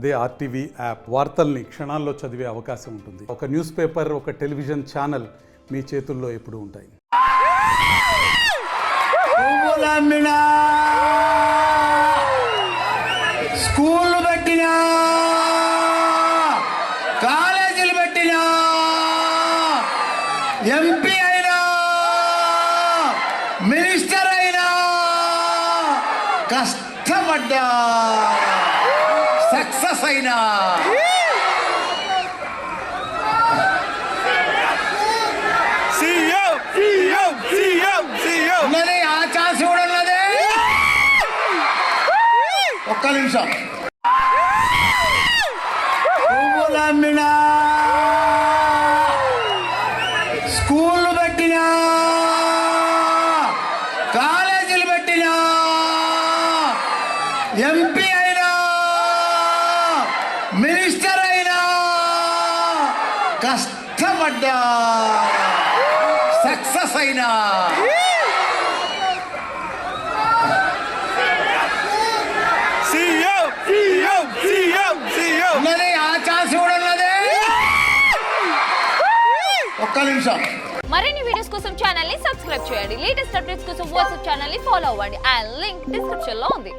అదే RTV app వార్తల్ని క్షణాల్లో చదివే అవకాశం ఉంటుంది. ఒక న్యూస్ పేపర్, ఒక టెలివిజన్ ఛానల్ మీ చేతుల్లో ఎప్పుడూ ఉంటాయి. స్కూళ్ళు పెట్టినా, కాలేజీలు పెట్టినా, ఎంపీ అయినా, మినిస్టర్ అయినా కష్టపడ్డా, సక్సెస్ అయినా ఆ ఛాన్స్ కూడా ఉన్నదే. ఒక్క నిమిషం. పువ్వులు అమ్మినా, స్కూళ్ళు పెట్టినా, కాలేజీలు పెట్టినా, ఎంపీ అయినా, మినిస్టర్ అయినా కష్టపడ్డా, సక్సెస్ అయినా ఆ ఛాన్స్ కూడా ఉన్నదే. ఒక్క నిమిషం. మరిన్ని వీడియోస్ కోసం ఛానల్ ని సబ్స్క్రైబ్ చేయండి. లేటెస్ట్ అప్డేట్స్ కోసం వాట్సాప్ ఛానల్ ని ఫాలో అవ్వండి. ఆ లింక్ డిస్క్రిప్షన్ లో ఉంది.